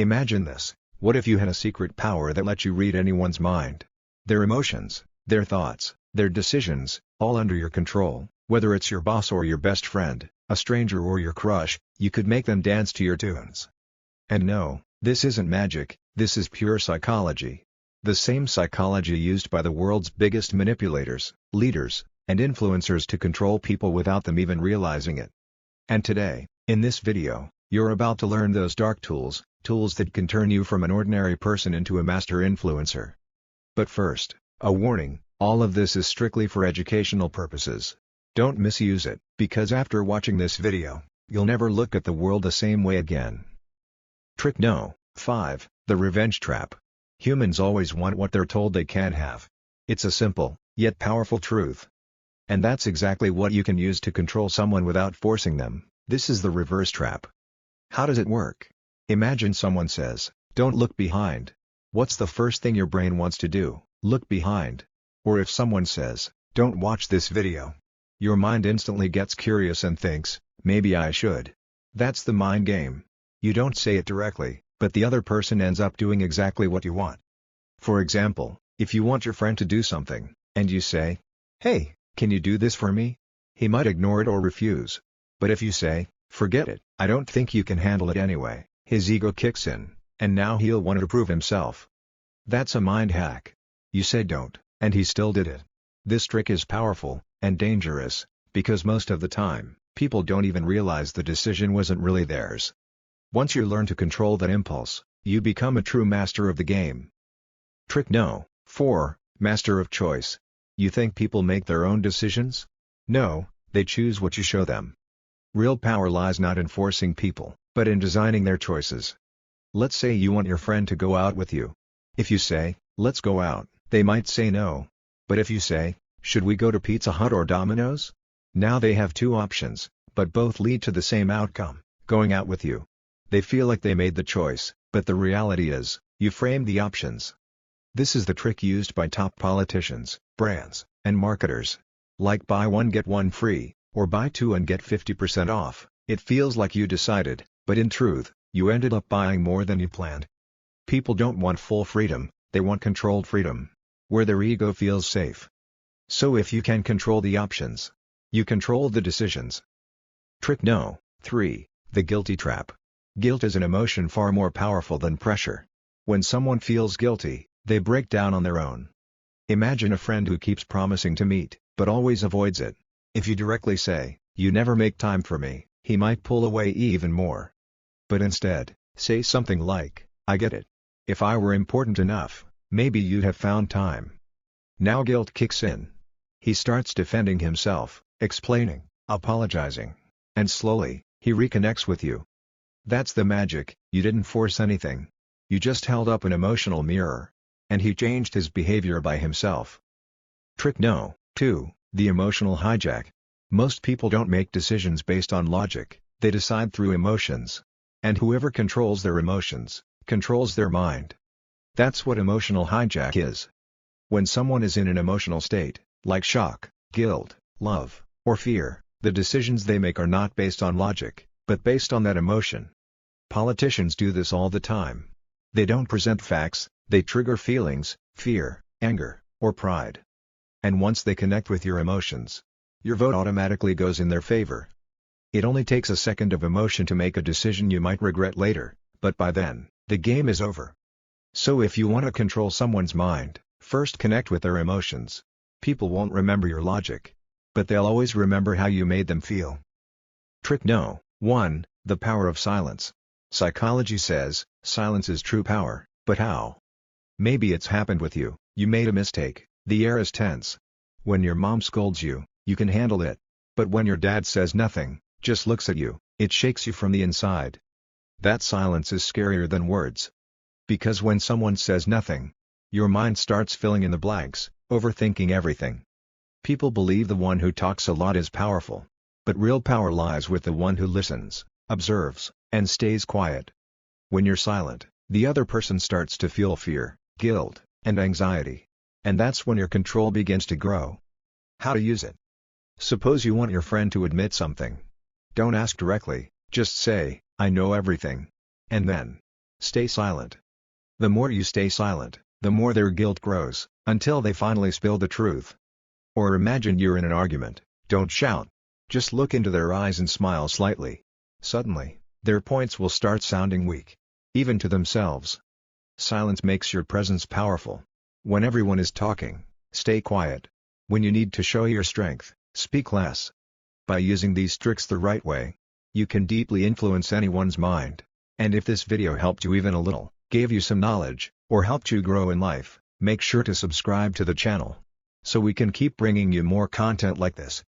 Imagine this: what if you had a secret power that lets you read anyone's mind? Their emotions, their thoughts, their decisions, all under your control. Whether it's your boss or your best friend, a stranger or your crush, you could make them dance to your tunes. And no, this isn't magic, this is pure psychology. The same psychology used by the world's biggest manipulators, leaders, and influencers to control people without them even realizing it. And today, in this video, you're about to learn those dark tools that can turn you from an ordinary person into a master influencer. But first, a warning: all of this is strictly for educational purposes. Don't misuse it, because after watching this video, you'll never look at the world the same way again. Trick No. 5. The Revenge Trap. Humans always want what they're told they can't have. It's a simple, yet powerful truth. And that's exactly what you can use to control someone without forcing them. This is the reverse trap. How does it work? Imagine someone says, "Don't look behind." What's the first thing your brain wants to do? Look behind. Or if someone says, "Don't watch this video," your mind instantly gets curious and thinks, "Maybe I should." That's the mind game. You don't say it directly, but the other person ends up doing exactly what you want. For example, if you want your friend to do something, and you say, "Hey, can you do this for me?" he might ignore it or refuse. But if you say, "Forget it, I don't think you can handle it anyway," his ego kicks in, and now he'll want to prove himself. That's a mind hack. You said don't, and he still did it. This trick is powerful, and dangerous, because most of the time, people don't even realize the decision wasn't really theirs. Once you learn to control that impulse, you become a true master of the game. Trick No. 4. Master of Choice. You think people make their own decisions? No, they choose what you show them. Real power lies not in forcing people, but in designing their choices. Let's say you want your friend to go out with you. If you say, "Let's go out," they might say no. But if you say, "Should we go to Pizza Hut or Domino's?" Now they have two options, but both lead to the same outcome: going out with you. They feel like they made the choice, but the reality is, you framed the options. This is the trick used by top politicians, brands, and marketers. Like buy one get one free, or buy two and get 50% off. It feels like you decided, but in truth, you ended up buying more than you planned. People don't want full freedom, they want controlled freedom, where their ego feels safe. So if you can control the options, you control the decisions. Trick No. 3. The Guilty Trap. Guilt is an emotion far more powerful than pressure. When someone feels guilty, they break down on their own. Imagine a friend who keeps promising to meet, but always avoids it. If you directly say, "You never make time for me," he might pull away even more. But instead, say something like, "I get it. If I were important enough, maybe you'd have found time." Now guilt kicks in. He starts defending himself, explaining, apologizing. And slowly, he reconnects with you. That's the magic: you didn't force anything. You just held up an emotional mirror. And he changed his behavior by himself. Trick No. 2. The Emotional Hijack. Most people don't make decisions based on logic, they decide through emotions. And whoever controls their emotions, controls their mind. That's what emotional hijack is. When someone is in an emotional state, like shock, guilt, love, or fear, the decisions they make are not based on logic, but based on that emotion. Politicians do this all the time. They don't present facts, they trigger feelings, fear, anger, or pride. And once they connect with your emotions, your vote automatically goes in their favor. It only takes a second of emotion to make a decision you might regret later, but by then, the game is over. So if you want to control someone's mind, first connect with their emotions. People won't remember your logic, but they'll always remember how you made them feel. Trick No. 1. The Power of Silence. Psychology says, silence is true power, but how? Maybe it's happened with you. You made a mistake, the air is tense. When your mom scolds you, you can handle it. But when your dad says nothing, just looks at you, it shakes you from the inside. That silence is scarier than words. Because when someone says nothing, your mind starts filling in the blanks, overthinking everything. People believe the one who talks a lot is powerful. But real power lies with the one who listens, observes, and stays quiet. When you're silent, the other person starts to feel fear, guilt, and anxiety. And that's when your control begins to grow. How to use it? Suppose you want your friend to admit something. Don't ask directly, just say, "I know everything." And then Stay silent. The more you stay silent, the more their guilt grows, until they finally spill the truth. Or imagine you're in an argument. Don't shout. Just look into their eyes and smile slightly. Suddenly, their points will start sounding weak. Even to themselves. Silence makes your presence powerful. When everyone is talking, stay quiet. When you need to show your strength, speak less. By using these tricks the right way, you can deeply influence anyone's mind. And if this video helped you even a little, gave you some knowledge, or helped you grow in life, make sure to subscribe to the channel, so we can keep bringing you more content like this.